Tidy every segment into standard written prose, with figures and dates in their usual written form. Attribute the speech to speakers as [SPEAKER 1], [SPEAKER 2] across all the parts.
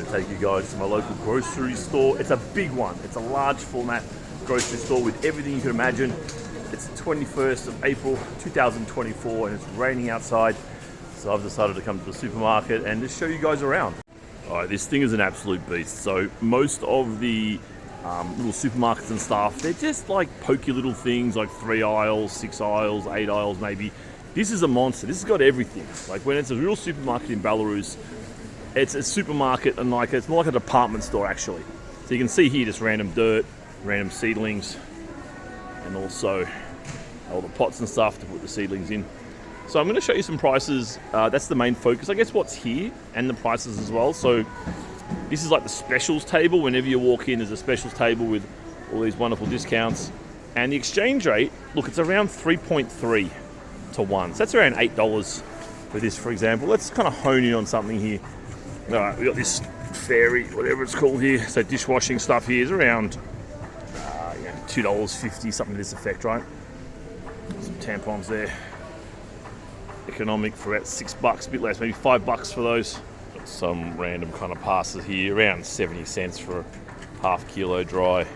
[SPEAKER 1] to take you guys to my local grocery store. It's a big one. It's a large format grocery store with everything you can imagine. It's the 21st of April 2024 and it's raining outside. So I've decided to come to the supermarket and just show you guys around. All right, this thing is an absolute beast. So most of the little supermarkets and stuff, they're just like pokey little things like 3 aisles, 6 aisles, 8 aisles maybe. This is a monster. This has got everything. Like when it's a real supermarket in Belarus, it's a supermarket and like it's more like a department store actually. So you can see here just random dirt, random seedlings, and also all the pots and stuff to put the seedlings in. So I'm going to show you some prices. That's the main focus. I guess what's here and the prices as well. So this is like the specials table. Whenever you walk in, there's a specials table with all these wonderful discounts. And the exchange rate, look, it's around 3.3 to 1. So that's around $8 for this, for example. Let's kind of hone in on something here. All right, we got this fairy, whatever it's called here. So dishwashing stuff here is around $2.50, something to this effect, right? Some tampons there. Economic for about $6, a bit less, maybe $5 for those. Got some random kind of pastas here, around 70 cents for a half kilo dry.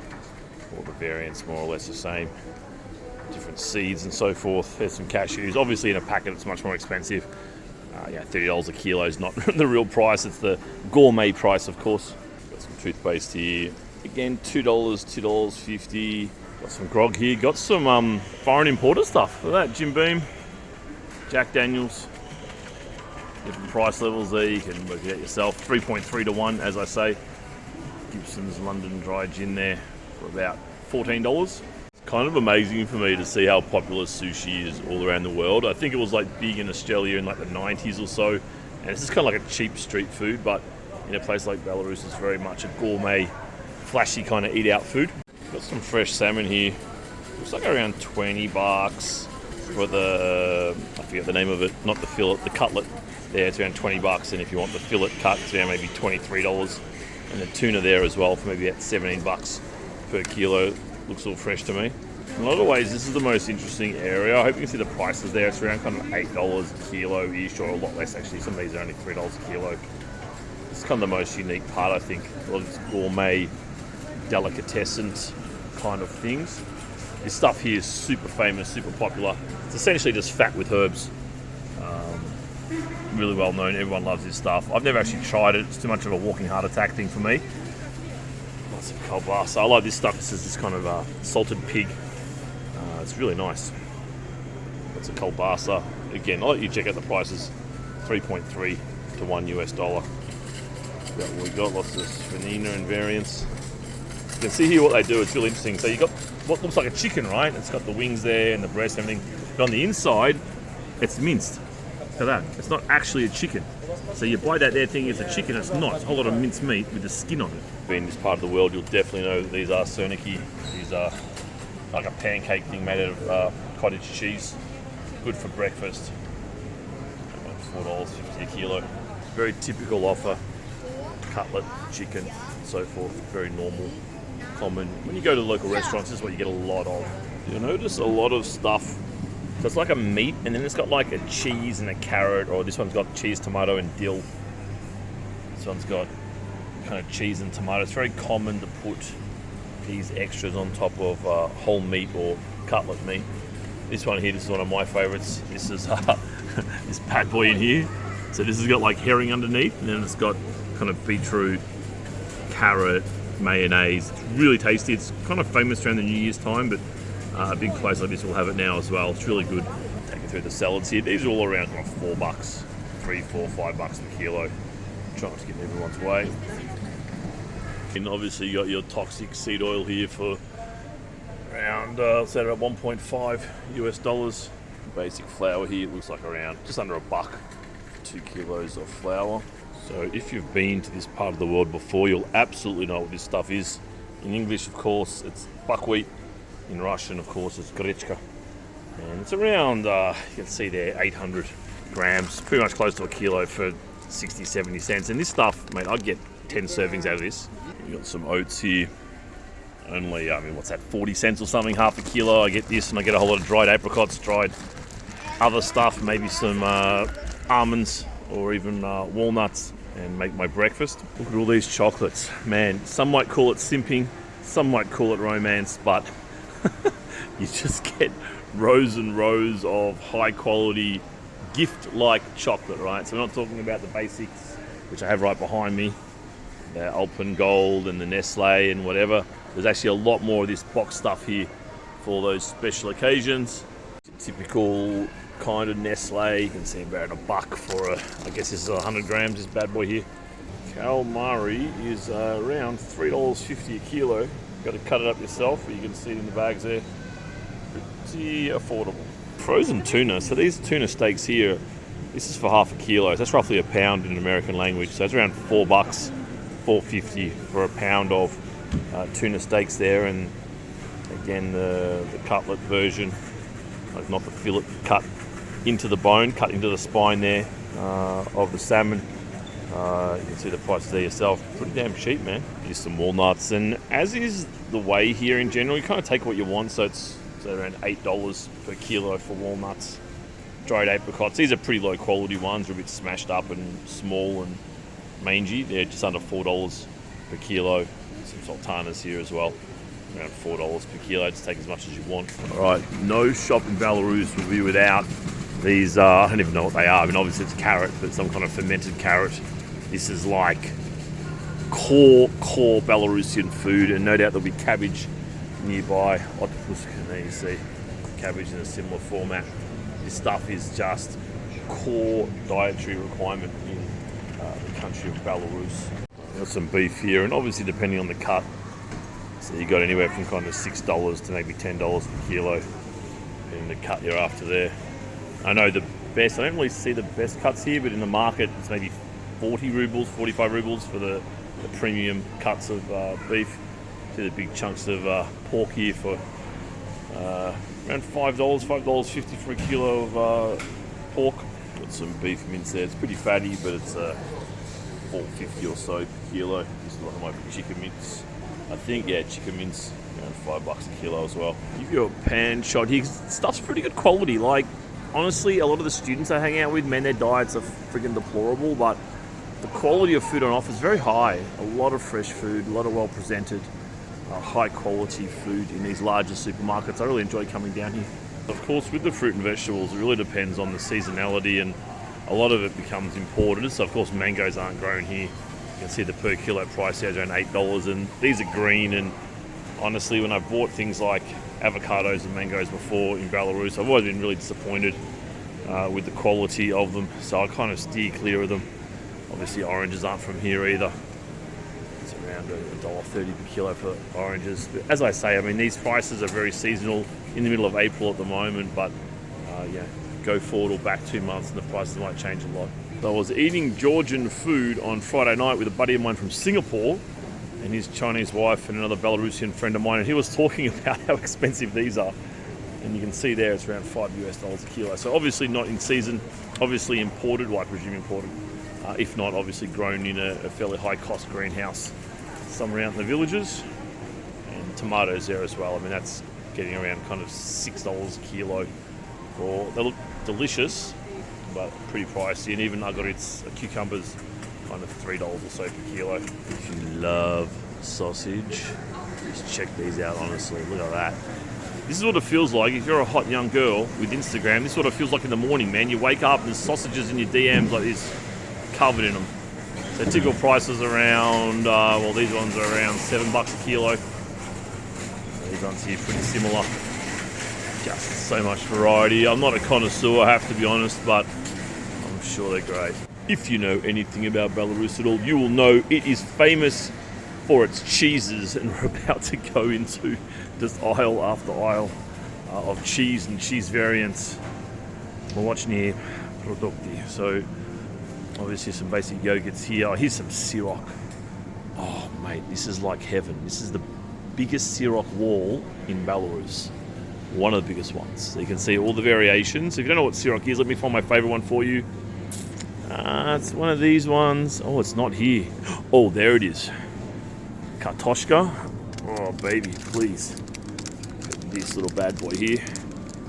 [SPEAKER 1] All the variants more or less the same. Different seeds and so forth. There's some cashews. Obviously in a packet it's much more expensive. $30 a kilo is not the real price, it's the gourmet price of course. Got some toothpaste here. Again, $2, $2.50. Got some grog here. Got some foreign importer stuff. Look at that, Jim Beam. Jack Daniels, different price levels there, you can work it out yourself. 3.3 to 1, as I say. Gibson's London Dry Gin there for about $14. It's kind of amazing for me to see how popular sushi is all around the world. I think it was like big in Australia in like the 90s or so, and it's just kind of like a cheap street food, but in a place like Belarus it's very much a gourmet, flashy kind of eat out food. Got some fresh salmon here. Looks like around $20. For the, I forget the name of it, not the fillet, the cutlet. There, it's around $20, and if you want the fillet cut, it's around maybe $23. And the tuna there as well for maybe about $17 per kilo. Looks all fresh to me. In a lot of ways, this is the most interesting area. I hope you can see the prices there. It's around kind of $8 a kilo-ish, or a lot less actually. Some of these are only $3 a kilo. It's kind of the most unique part, I think. A lot of these gourmet, delicatessen kind of things. This stuff here is super famous, super popular. It's essentially just fat with herbs. Really well known, everyone loves this stuff. I've never actually tried it, it's too much of a walking heart attack thing for me. Lots of kielbasa. I like this stuff, this is this kind of salted pig. It's really nice. Lots of kielbasa. Again, I'll let you check out the prices. 3.3 to 1 US dollar. That's what we got, lots of svanina and variants. You can see here what they do, it's really interesting. So you got what looks like a chicken, right? It's got the wings there and the breast and everything. But on the inside, it's minced. Look at that. It's not actually a chicken. So you buy that there thinking it's a chicken, it's not. It's a whole lot of minced meat with the skin on it. Being this part of the world, you'll definitely know that these are Syrki. These are like a pancake thing made out of cottage cheese. Good for breakfast. $4.50 a kilo. Very typical offer. Cutlet, chicken, and so forth. Very normal. Common. When you go to local restaurants, this is what you get a lot of. You'll notice a lot of stuff. So it's like a meat, and then it's got like a cheese and a carrot, or this one's got cheese, tomato, and dill. This one's got kind of cheese and tomato. It's very common to put these extras on top of whole meat or cutlet meat. This one here, this is one of my favorites. This is this bad boy in here. So this has got like herring underneath, and then it's got kind of beetroot, carrot, mayonnaise. It's really tasty. It's kind of famous around the New Year's time, but a big place like this will have it now as well. It's really good. Take it through the salads here. These are all around like $4, $3, $4, $5 a kilo. Try not to get in everyone's way. And obviously you got your toxic seed oil here for around, let's say about 1.5 US dollars. Basic flour here, it looks like around just under $1, 2 kilos of flour. So if you've been to this part of the world before, you'll absolutely know what this stuff is. In English, of course, it's buckwheat. In Russian, of course, it's grechka. And it's around, you can see there, 800 grams, pretty much close to a kilo for 60, 70 cents. And this stuff, mate, I'd get 10 servings out of this. You've got some oats here. Only, I mean, what's that, 40 cents or something, half a kilo. I get this, and I get a whole lot of dried apricots, dried other stuff, maybe some almonds or even walnuts. and make my breakfast. Look at all these chocolates. Man, some might call it simping, some might call it romance, but you just get rows and rows of high quality gift-like chocolate, right? So we're not talking about the basics, which I have right behind me, the Alpengold and the Nestle and whatever. There's actually a lot more of this box stuff here for those special occasions. Typical kind of Nestle, you can see about $1 for I guess this is 100 grams, this bad boy here. Calamari is around $3.50 a kilo. You've got to cut it up yourself, but you can see it in the bags there. Pretty affordable. Frozen tuna, so these tuna steaks here, this is for half a kilo. So that's roughly a pound in American language. So it's around $4, $4.50 for a pound of tuna steaks there. And again, the cutlet version, like not the fillet, cut into the bone, cut into the spine there of the salmon. You can see the prices there yourself. Pretty damn cheap, man. Here's some walnuts, and as is the way here in general, you kind of take what you want. So it's around $8 per kilo for walnuts. Dried apricots, these are pretty low quality ones. They're a bit smashed up and small and mangy. They're just under $4 per kilo. Some sultanas here as well, around $4 per kilo. Just take as much as you want. All right, no shop in Belarus will be without these. I don't even know what they are. I mean, obviously it's carrot, but some kind of fermented carrot. This is like core Belarusian food, and no doubt there'll be cabbage nearby. There you see cabbage in a similar format. This stuff is just core dietary requirement in the country of Belarus. Got some beef here, and obviously depending on the cut, so you got anywhere from kind of $6 to maybe $10 a kilo in the cut you're after there. I know the best, I don't really see the best cuts here, but in the market it's maybe 40 rubles, 45 rubles for the premium cuts of beef. See the big chunks of pork here for around $5, $5.50 for a kilo of pork. Got some beef mince there. It's pretty fatty, but it's $4.50 or so per kilo. This is one of my chicken mince. I think, yeah, chicken mince around $5 a kilo as well. Give you a pan shot here. Stuff's pretty good quality. Like, honestly, a lot of the students I hang out with, man, their diets are freaking deplorable, but the quality of food on offer is very high. A lot of fresh food, a lot of well presented, high quality food in these larger supermarkets. I really enjoy coming down here. Of course, with the fruit and vegetables, it really depends on the seasonality, and a lot of it becomes imported. So of course, mangoes aren't grown here. You can see the per kilo price here is around $8, and these are green. And honestly, when I've bought things like avocados and mangoes before in Belarus, I've always been really disappointed with the quality of them. So I kind of steer clear of them. Obviously, oranges aren't from here either. It's around $1.30 per kilo for oranges. But as I say, I mean, these prices are very seasonal, in the middle of April at the moment, but yeah, go forward or back 2 months and the prices might change a lot. So I was eating Georgian food on Friday night with a buddy of mine from Singapore and his Chinese wife and another Belarusian friend of mine, and he was talking about how expensive these are. And you can see there it's around $5 a kilo. So obviously not in season, obviously imported, well, I presume imported. If not, obviously grown in a fairly high-cost greenhouse somewhere out in the villages. And tomatoes there as well. I mean, that's getting around kind of $6 a kilo. They look delicious, but pretty pricey. And even agorits, cucumbers, kind of $3 or so per kilo. If you love sausage, just check these out, honestly. Look at that. This is what it feels like if you're a hot young girl with Instagram. This is what it feels like in the morning, man. You wake up and there's sausages in your DMs like this, covered in them. So typical prices around, well, these ones are around $7 a kilo. These ones here pretty similar. Just so much variety. I'm not a connoisseur, I have to be honest, but I'm sure they're great. If you know anything about Belarus at all, you will know it is famous for its cheeses, and we're about to go into just aisle after aisle of cheese and cheese variants. We're watching here Produkty. So obviously some basic yogurts here. Oh, here's some Syrok. Oh mate, this is like heaven. This is the biggest Syrok wall in Belarus. One of the biggest ones. So you can see all the variations. If you don't know what Syrok is, let me find my favorite one for you. It's one of these ones. Oh, it's not here. Oh, there it is. Kartoshka. Oh baby, please. This little bad boy here.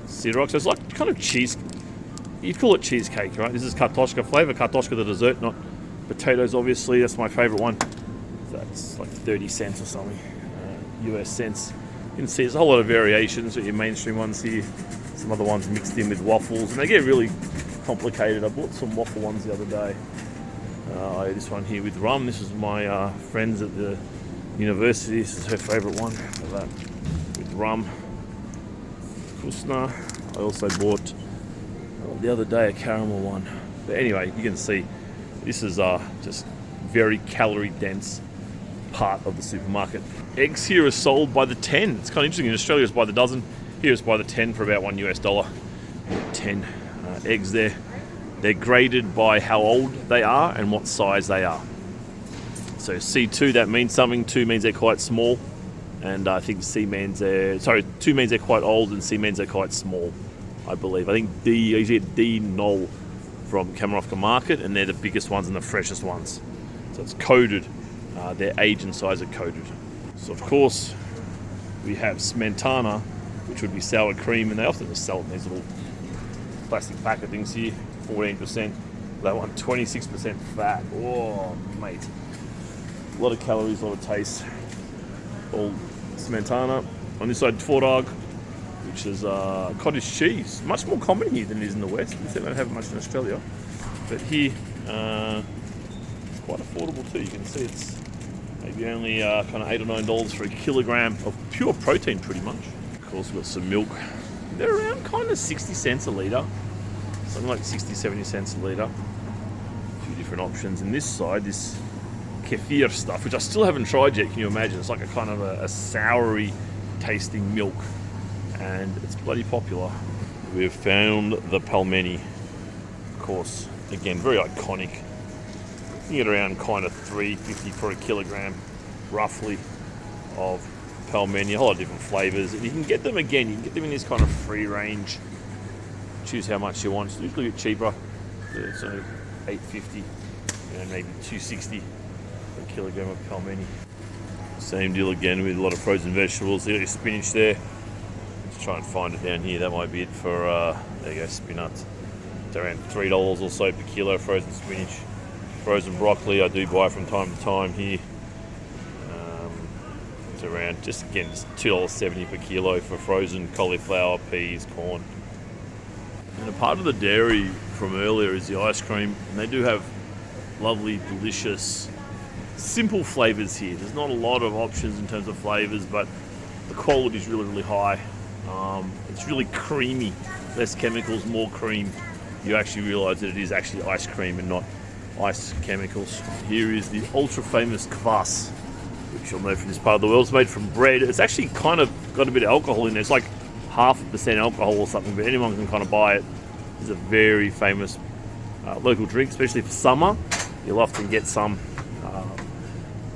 [SPEAKER 1] Syrok. So it's like kind of cheese. You'd call it cheesecake, right? This is kartoshka flavor. Kartoshka the dessert, not Potatoes, obviously, that's my favorite one. That's like 30 cents or something, US cents. You can see there's a whole lot of variations with your mainstream ones here. Some other ones mixed in with waffles, and they get really complicated. I bought some waffle ones the other day. This one here with rum. This is my friends at the university. This is her favourite one. Look at that, with rum. Kusna. I also bought the other day a caramel one. But anyway, you can see this is just very calorie dense part of the supermarket. Eggs here are sold by the 10. It's kind of interesting. In Australia it's by the dozen. Here it's by the 10 for about $1 US. 10 eggs there. They're graded by how old they are and what size they are. So C2, that means something. 2 means they're quite small. And I think C means 2 means they're quite old and C means they're quite small, I believe. I think D, you get D null from Kamarowka Market, and they're the biggest ones and the freshest ones. So it's coded. Their age and size are coded. So of course, we have Smetana, which would be sour cream, and they often just sell it in these little plastic packet things here. 14%. That one, 26% fat. Oh, mate. A lot of calories, a lot of taste. All Smetana. On this side, Tvorog, which is cottage cheese. Much more common here than it is in the West. We don't have it much in Australia. But here, it's quite affordable too. You can see it's maybe only kind of $8 or $9 for a kilogram of pure protein, pretty much. Of course, we've got some milk. They're around kind of 60 cents a litre. Something like 60, 70 cents a litre. A few different options. And this side, this kefir stuff, which I still haven't tried yet, can you imagine? It's like a kind of a soury tasting milk. And it's bloody popular. We've found the pelmeni. Of course, again, very iconic. You get around kind of $3.50 for a kilogram, roughly, of pelmeni. A whole lot of different flavours. And you can get them again, you can get them in this kind of free range. Choose how much you want. It's usually a bit cheaper. So $8.50, maybe $2.60 for a kilogram of pelmeni. Same deal again with a lot of frozen vegetables. You got your spinach there. Let's try and find it down here. That might be it for, there you go, spinach. It's around $3 or so per kilo frozen spinach. Frozen broccoli I do buy from time to time here. It's around, just $2.70 per kilo for frozen cauliflower, peas, corn. And a part of the dairy from earlier is the ice cream, and they do have lovely, delicious, simple flavours here. There's not a lot of options in terms of flavours, but the quality is really, really high. It's really creamy, less chemicals, more cream. You actually realise that it is actually ice cream and not ice chemicals. Here is the ultra famous kvass, which you'll know from this part of the world. It's made from bread. It's actually kind of got a bit of alcohol in there. It's like 0.5% alcohol or something, but anyone can kind of buy it. It's a very famous local drink, especially for summer. You'll often get some,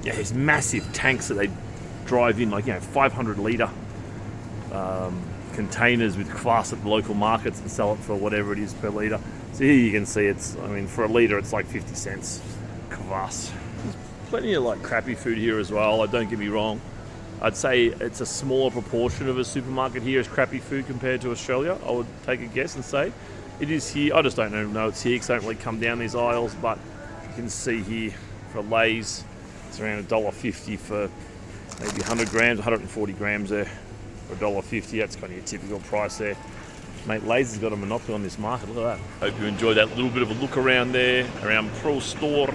[SPEAKER 1] these massive tanks that they drive in, like 500 litre containers with kvass at the local markets and sell it for whatever it is per litre. So here you can see for a litre it's like 50 cents kvass. There's plenty of like crappy food here as well. Don't get me wrong. I'd say it's a smaller proportion of a supermarket here as crappy food compared to Australia. I would take a guess and say it is here. I just don't know it's here because I don't really come down these aisles, but you can see here for Lay's, it's around $1.50 for maybe 100 grams, 140 grams there for $1.50. That's kind of your typical price there. Mate, Lay's has got a monopoly on this market. Look at that. Hope you enjoyed that little bit of a look around there, around Pro Store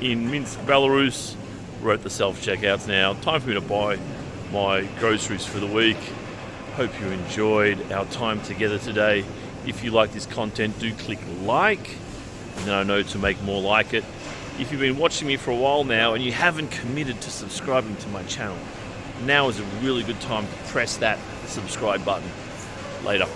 [SPEAKER 1] in Minsk, Belarus. We're at the self-checkouts now. Time for me to buy my groceries for the week. Hope you enjoyed our time together today. If you like this content, do click like, and then I know to make more like it. If you've been watching me for a while now and you haven't committed to subscribing to my channel, now is a really good time to press that subscribe button. Later.